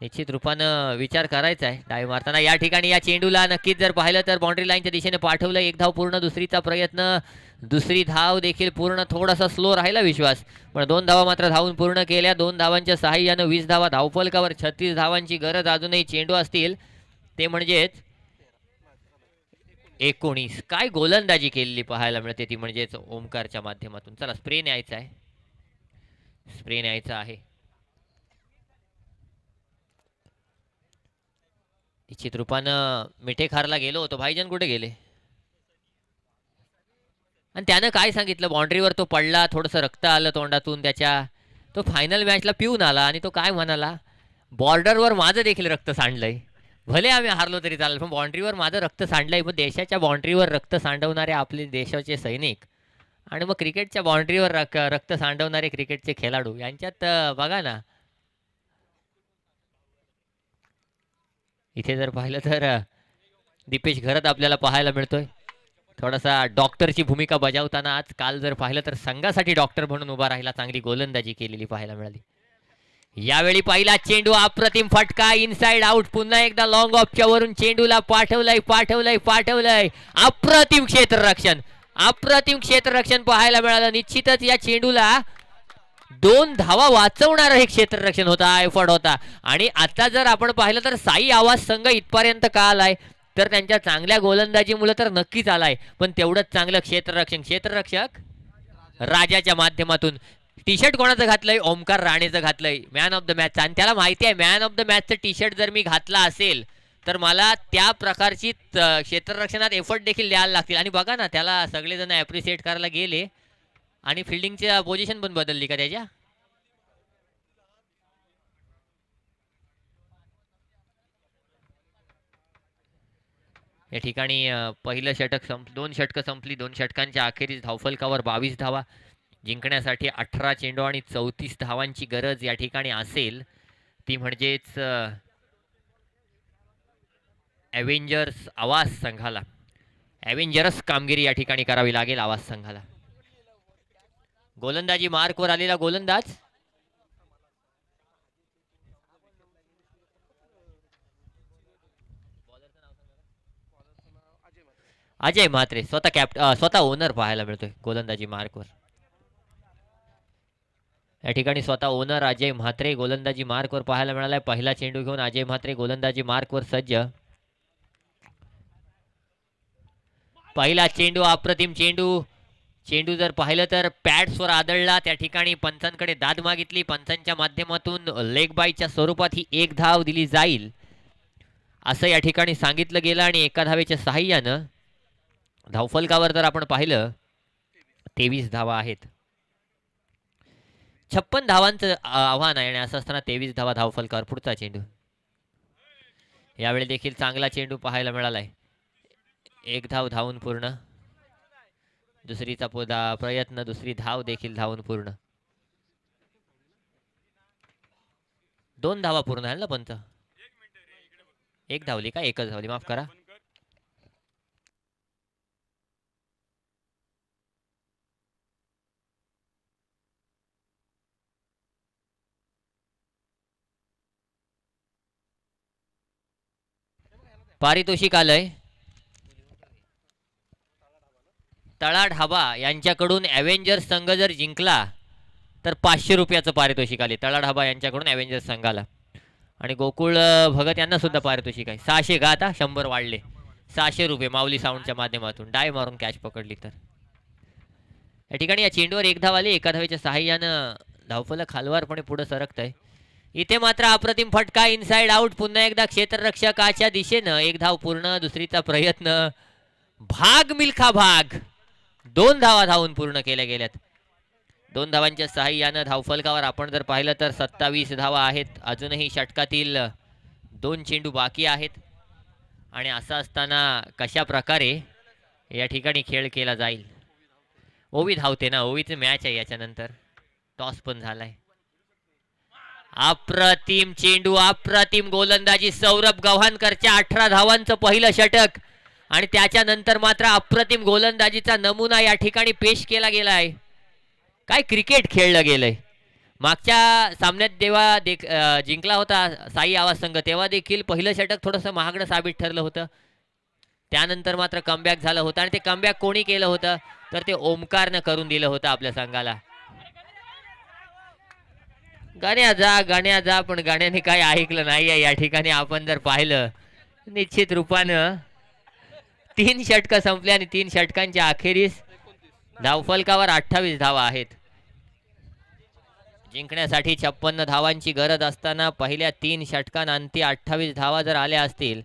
निश्चित रूपानं विचार करायचा आहे डाय मारताना. या ठिकाणी या चेंडूला नक्कीच जर पाहिलं तर बाउंड्री लाईनच्या दिशेने पाठवलं. 1 धाव पूर्ण. दुसरीचा प्रयत्न, दुसरी धाव देखील पूर्ण. थोडासा स्लो राहिला विश्वास, पण 2 धावा मात्र धावून पूर्ण केल्या. 2 धावांच्या सहाय्यानं 20 धावा धावफलकावर. 36 धावांची गरज अजूनही. चेंडू असतील ते म्हणजेच 19. काय गोलंदाजी केलेली पाहायला मिळते ती म्हणजेच ओमकारच्या माध्यमातून. चला स्प्रे न्यायचा आहे, स्प्रे न्यायचा आहे. निश्चित रूपानं मिठेखारला गेलो होतो. भाईजान कुठे गेले. आणि त्यानं काय सांगितलं, बाउंड्रीवर तो पडला, थोडंसं रक्त आलं तोंडातून त्याच्या. तो फायनल मॅचला पिऊन आला आणि तो काय म्हणाला, बॉर्डरवर माझं देखील रक्त सांडलंय. भले आम्ही हारलो तरी चालेल, पण बाउंड्रीवर माझं रक्त सांडलंय. मग देशाच्या बाउंड्रीवर रक्त सांडवणारे आपले देशाचे सैनिक आणि मग क्रिकेटच्या बाउंड्रीवर रक्त सांडवणारे क्रिकेटचे खेळाडू यांच्यात बघा ना. इथे जर पाहिलं तर दीपेश घरत आपल्याला पाहायला मिळतोय थोडासा डॉक्टरची भूमिका बजावताना. आज काल जर पाहिलं तर संघासाठी डॉक्टर म्हणून उभा राहिला. चांगली गोलंदाजी केलेली पाहायला मिळाली. यावेळी पहिला चेंडू अप्रतिम फटका, इनसाइड आउट. पुन्हा एकदा लॉंग ऑफच्या वरून चेंडूला पाठवलंय. अप्रतिम क्षेत्ररक्षण, अप्रतिम क्षेत्ररक्षण पाहायला मिळालं. निश्चितच या चेंडूला 2 धावा वाचवणार हे क्षेत्ररक्षण होता, एफर्ट होता. आणि आता जर आपण पाहिलं तर साई आवाज संघ इथपर्यंत का आलाय तर त्यांच्या चांगल्या गोलंदाजीमुळे तर नक्कीच आलाय, पण तेवढंच चांगलं क्षेत्ररक्षक राजाच्या माध्यमातून. टी शर्ट कोणाचं घातलंय, ओमकार राणेचं घातलंय, मॅन ऑफ द मॅच. आणि त्याला माहिती आहे मॅन ऑफ द मॅचचं टी शर्ट जर मी घातला असेल तर मला त्या प्रकारची क्षेत्ररक्षणात एफर्ट देखील द्यायला लागतील. आणि बघा ना, त्याला सगळेजण ॲप्रिशिएट करायला गेले आणि फिल्डिंगची पोझिशन पण बदलली का त्याच्या. या ठिकाणी पहिलं षटक दोन षटकं संपली. 2 षटकांच्या अखेरीस धावफलकावर 22 धावा. जिंकण्यासाठी 18 चेंडू आणि 34 धावांची गरज या ठिकाणी असेल. ती म्हणजेच ॲव्हेंजर्स आवाज संघाला ॲव्हेंजरस कामगिरी या ठिकाणी करावी लागेल आवाज संघाला. गोलंदाजी मार्कवर आलेला गोलंदाज अजय म्हात्रे, स्वतः ओनर पाहायला मिळतोय गोलंदाजी मार्कवर. या ठिकाणी स्वतः ओनर अजय म्हात्रे गोलंदाजी मार्कवर पाहायला मिळालाय. पहिला चेंडू घेऊन अजय म्हात्रे गोलंदाजी मार्कवर सज्ज. पहिला चेंडू अप्रतिम चेंडू जर पाहिलं तर पॅड्सवर आदळला. त्या ठिकाणी पंचांकडे दाद मागितली. पंचांच्या माध्यमातून लेग बायच्या स्वरूपात ही एक धाव दिली जाईल असं या ठिकाणी सांगितलं गेलं. आणि एका धावेच्या सहाय्यानं धावफलकावर जर आपण पाहिलं 23 धावा आहेत. 56 धावांचं आव्हान आहे आणि असं असताना 23 धावा धावफलकावर. पुढचा चेंडू यावेळी देखील चांगला चेंडू पाहायला मिळालाय. एक धाव धावून पूर्ण. दुसरीचा प्रयत्न, दुसरी धाव देखील धावून पूर्ण. 2 धावा पूर्ण आहे ना पंच. एक धावली का? एकच धावली, माफ करा. पारितोषिक आलंय. तळा ढाबा यांच्याकडून ॲव्हेंजर्स संघ जर जिंकला तर 500 रुपयाचं पारितोषिक आले तळा ढाबा यांच्याकडून ॲव्हेंजर्स संघाला. आणि गोकुळ भगत यांना सुद्धा पारितोषिक आहे. 600 का आता 100 वाढले. 600 रुपये माऊली साऊंडच्या माध्यमातून डाय मारून कॅच पकडली तर. या ठिकाणी या चेंडूवर एक धाव आली. एका धावेच्या सहाय्यानं धावफलक हलवारपणे पुढे सरकत आहे. इथे मात्र अप्रतिम फटका इनसाइड आउट. पुन्हा एकदा क्षेत्ररक्षकाच्या दिशेनं. एक धाव पूर्ण. दुसरीचा प्रयत्न. भाग मिल्खा भाग. 2 धावा धावून पूर्ण केल्या गेल्यात. 2 धावांच्या सहाय्यानं धावफलकावर आपण जर पाहिलं तर 27 धावा आहेत. अजूनही षटकातील 2 चेंडू बाकी आहेत. आणि असं असताना कशा प्रकारे या ठिकाणी खेळ केला जाईल. ओवी धावते ना, ओवीचं मॅच आहे याच्यानंतर. टॉस पण झालाय. अप्रतिम चेंडू, अप्रतिम गोलंदाजी. सौरभ गव्हाणकरच्या 18 धावांचं पहिलं षटक आणि त्याच्यानंतर मात्र अप्रतिम गोलंदाजीचा नमुना या ठिकाणी पेश केला गेला आहे. काय क्रिकेट खेळलं गेलंय. मागच्या सामन्यात जेव्हा जिंकला होता साई आवाज संघ तेव्हा देखील पहिलं षटक थोडंसं महागडं साबित ठरलं होतं. त्यानंतर मात्र कमबॅक झालं होतं आणि ते कमबॅक कोणी केलं होतं तर ते ओमकारनं करून दिलं होतं आपल्या संघाला. गाण्या जा पण गाण्याने काय ऐकलं नाहीये. या ठिकाणी आपण जर पाहिलं निश्चित रूपानं 3 षटकं संपली आणि 3 षटकांच्या अखेरीस धावफलकावर 28 धावा आहेत. जिंकण्यासाठी 56 धावांची गरज असताना पहिल्या 3 षटकांअंती 28 धावा जर आल्या असतील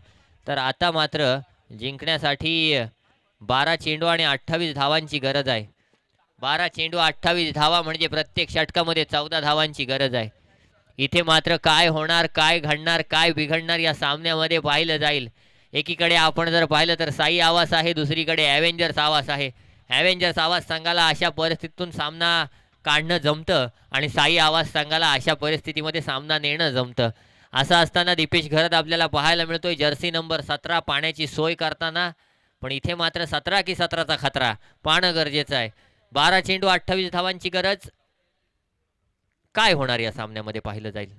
तर आता मात्र जिंकण्यासाठी 12 चेंडू आणि 28 धावांची गरज आहे. 12 चेंडू 28 धावा म्हणजे प्रत्येक षटकामध्ये 14 धावांची गरज आहे. इथे मात्र काय होणार, काय घडणार, काय बिघडणार या सामन्यामध्ये पाहिलं जाईल. एकीकडे आपण जर पाहिलं तर साई आवास आहे, दुसरीकडे ॲव्हेंजर्स आवास आहे. ॲव्हेंजर्स आवाज संघाला अशा परिस्थितीतून सामना काढणं जमतं आणि साई आवाज संघाला अशा परिस्थितीमध्ये सामना नेणं जमतं. असं असताना दीपेश घरत आपल्याला पाहायला मिळतोय जर्सी नंबर 17 पाण्याची सोय करताना. पण इथे मात्र 17 की 17चा खतरा पाहणं गरजेचं आहे. 12 चेंडू 28 धावांची गरज. काय होणार या सामन्यामध्ये पाहिलं जाईल.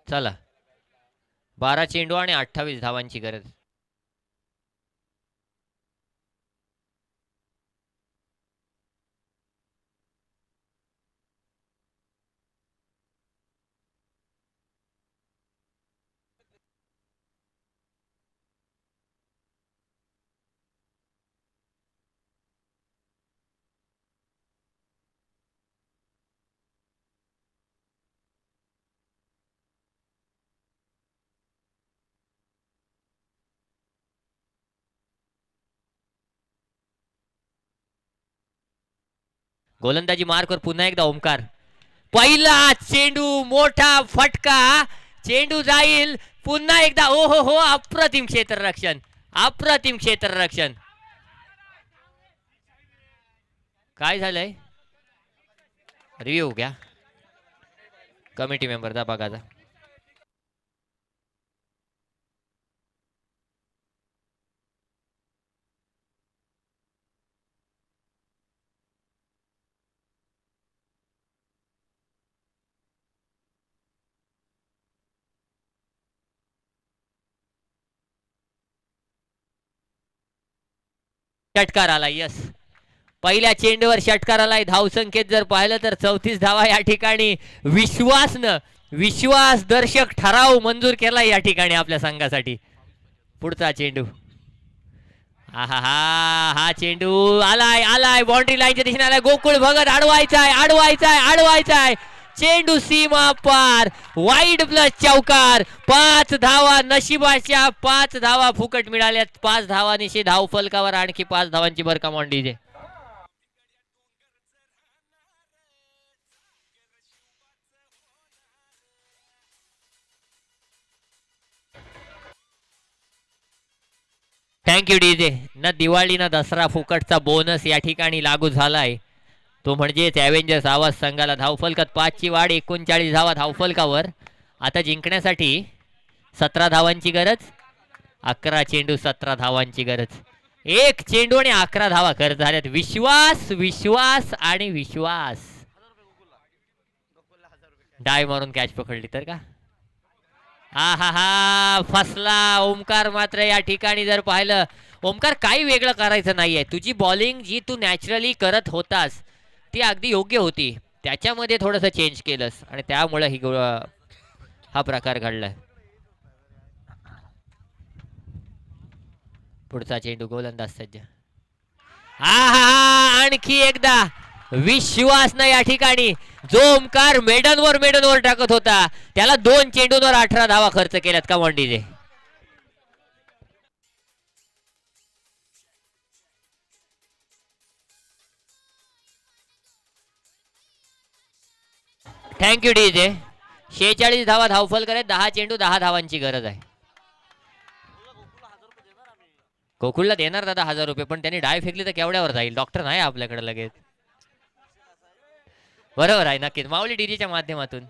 चला 12 चेंडू आणि 28 धावांची गरज. गोलंदाजी मार्कवर पुन्हा एकदा ओमकार. पहिला चेंडू, मोठा फटका, चेंडू जाईल पुन्हा एकदा. ओ हो हो, अप्रतिम क्षेत्ररक्षण, अप्रतिम क्षेत्ररक्षण. काय झालंय? रिव्ह्यू घ्या कमिटी मेंबरचा बघाचा. षटकार आला. यस, पहिल्या चेंडूवर षटकार आलाय. धावसंख्येत जर पाहिलं तर 34 धावा या ठिकाणी विश्वासदर्शक ठराव मंजूर केला या ठिकाणी आपल्या संघासाठी. पुढचा चेंडू. हा चेंडू आलाय बाउंड्री लाईनच्या दिशेने आलाय. गोकुळ भगत अडवायचाय. चेंडू सीमा पार, वाईड प्लस चौकार. 5 धावा, नशिबाच्या 5 धावा फुकट मिळाल्यात. 5 धावांनी धाव फलकावर आणखी 5 धावांची भर कमावून डीजे. Thank you DJ. ना दिवाळी ना दसरा फुकटचा बोनस या ठिकाणी लागू झालाय. तो म्हणजेच ॲव्हेंजर्स आवाज संघाला धावफलकात 5 ची वाढ, 39 धावा धावफलकावर. आता जिंकण्यासाठी 17 धावांची गरज. 11 चेंडू 17 धावांची गरज. 1 चेंडू आणि 11 धावा खर्च झाल्यात. विश्वास आणि विश्वास. डाय मारून कॅच पकडली तर का. हा फसला ओमकार. मात्र या ठिकाणी जर पाहिलं, ओमकार काही वेगळं करायचं नाहीये. तुझी बॉलिंग जी तू नॅचरली करत होतास ती अगदी योग्य होती. त्याच्यामध्ये थोडंसं चेंज केलंस आणि त्यामुळे हा प्रकार घडलाय. पुढचा चेंडू, गोलंदाज सज्ज. आणखी एकदा विश्वास ना या ठिकाणी. जो ओमकार मेडनवर टाकत होता त्याला 2 चेंडूंवर 18 धावा खर्च केल्यात का वॉन्डीजे. Thank you DJ. 46 धावा धावफल करत. 10 चेंडू 10 धावांची गरज आहे. गोकुळला देणार दादा 1000 रुपये, पण त्यांनी डाय फेकली तर केवढ्यावर जाईल. डॉक्टर नाही आपल्याकडे लगेच. बरोबर आहे, नक्कीच. माऊली डीजेच्या माध्यमातून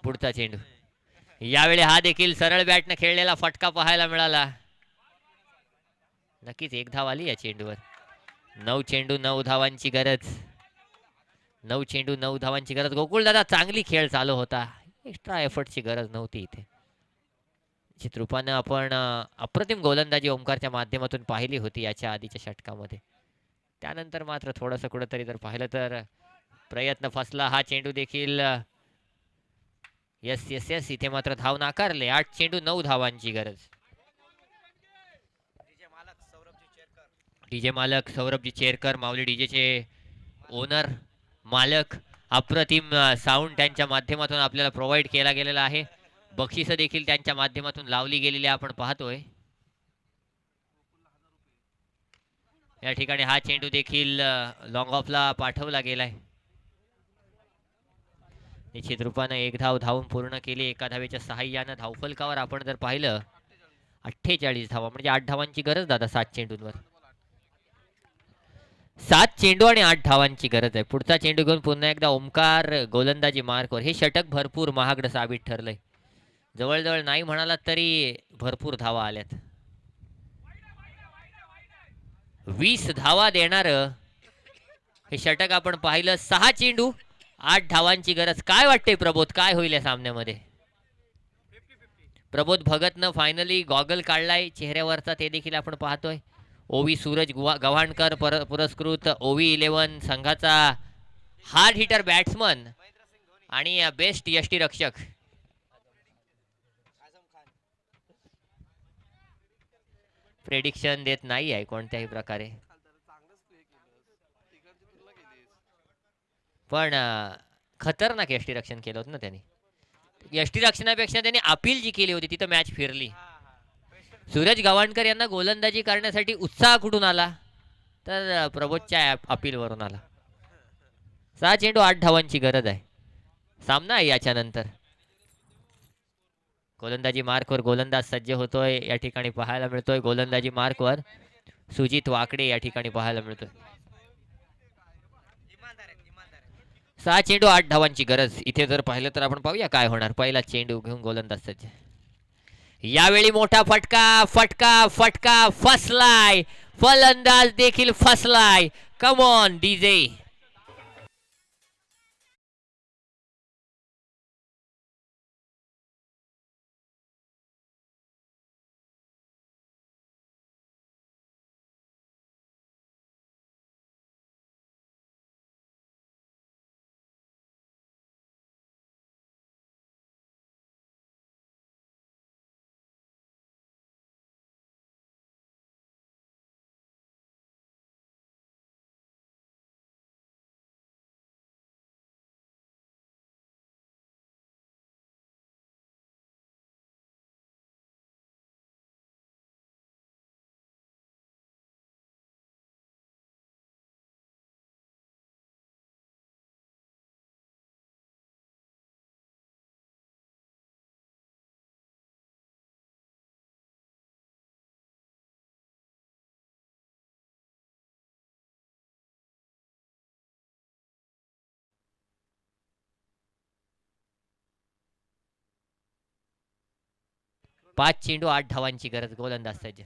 पुढचा चेंडू. यावेळी हा देखील सरळ बॅटने खेळलेला फटका पाहायला मिळाला. नक्कीच 1 धाव आली या चेंडूवर. 9 चेंडू 9 धावांची गरज. 9 चेंडू 9 धावांची गरज. गोकुळ दादा चांगली खेळ चालू होता. एक्स्ट्रा एफर्टची गरज नव्हती इथे. निश्चित रूपानं आपण अप्रतिम गोलंदाजी ओमकारच्या माध्यमातून पाहिली होती याच्या आधीच्या षटकामध्ये. त्यानंतर मात्र थोडंसं कुठंतरी जर पाहिलं तर प्रयत्न फसला. हा चेंडू देखील यस इथे मात्र धाव नाकारले. 8 चेंडू 9 धावांची गरज. डीजे मालक सौरभजी चेरकर, माऊली डीजेचे ओनर मालक. अप्रतिम साऊंड त्यांच्या माध्यमातून आपल्याला प्रोव्हाइड केला गेलेला आहे. बक्षिसं देखील त्यांच्या माध्यमातून लावली गेलेली आपण पाहतोय. या ठिकाणी हा चेंडू देखील लॉंग ऑफला पाठवला गेलाय. निश्चित रूपानं 1 धाव धावून पूर्ण केली. 1 धावेच्या सहाय्यानं धावफलकावर आपण जर पाहिलं 48 धावा, म्हणजे 8 धावांची गरज दादा 7 चेंडूंवर. 7 चेंडू आणि 8 धावांची गरज आहे. पुढचा चेंडू घेऊन पुन्हा एकदा ओमकार गोलंदाजी मार्कवर. हे षटक भरपूर महागडं साबित ठरलंय. जवळजवळ नाही म्हणाला तरी भरपूर धावा आल्यात. 20 धावा देणार हे षटक आपण पाहिलं. 6 चेंडू 8 धावांची गरज. काय वाटते प्रबोध, काय होईल या सामन्यामध्ये. प्रबोध भगतनं फायनली गॉगल काढलाय चेहऱ्यावरचा, ते देखील आपण पाहतोय. ओवी सूरज गव्हाणकर पुरस्कृत ओवी 11 संघाचा हार्ड हिटर बॅट्समन आणि बेस्ट यष्टीरक्षक. प्रेडिक्शन देत नाही आहे कोणत्याही प्रकारे. पण खतरनाक यष्टीरक्षण केलं होतं ना त्यांनी. यष्टीरक्षणापेक्षा त्यांनी अपील जी केली होती तिथं मॅच फिरली. सूरज गव्हाणकर यांना गोलंदाजी करण्यासाठी उत्साह कुठून आला तर प्रबोधच्या अपीलवरून आला. 6 चेंडू 8 धावांची गरज आहे. सामना आहे याच्या नंतर. गोलंदाजी मार्कवर गोलंदाज सज्ज होतोय या ठिकाणी पाहायला मिळतोय. गोलंदाजी मार्कवर सुजित वाकडे या ठिकाणी पाहायला मिळतोय. 6 चेंडू 8 धावांची गरज. इथे जर पाहिलं तर आपण पाहूया काय होणार. पहिला चेंडू घेऊन गोलंदाज सज्ज. यावेळी मोठा फटका फटका फटका फसलाय. फलंदाज देखील फसलाय. कम ऑन डीजे. पाच चेंडू 8 धावांची गरज. गोलंदाज सज्ज.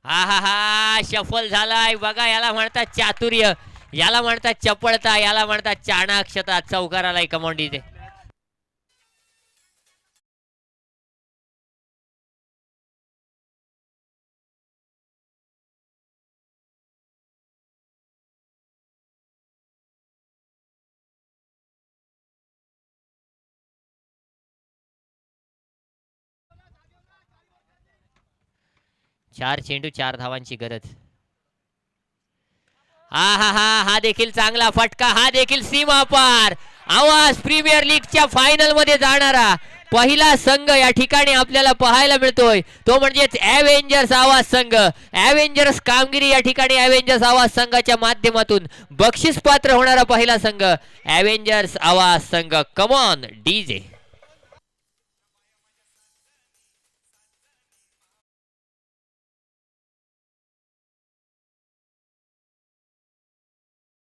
हा हा हा शफल झालाय बघा. याला म्हणतात चातुर्य, याला म्हणतात चपळता, याला म्हणतात चाणाक्षता. चौकाराला कमांड इथे. चार चेंडू 4 धावांची गरज. हा हा हा हा देखील चांगला फटका. हा देखील सीमा पार. आवाज प्रीमियर लीगच्या फायनल मध्ये जाणारा पहिला संघ या ठिकाणी आपल्याला पाहायला मिळतोय. तो म्हणजेच ॲव्हेंजर्स आवाज संघ. ॲव्हेंजर्स कामगिरी या ठिकाणी ॲव्हेंजर्स आवाज संघाच्या माध्यमातून बक्षीस पात्र होणारा पहिला संघ ॲव्हेंजर्स आवाज संघ. कम ऑन डीजे.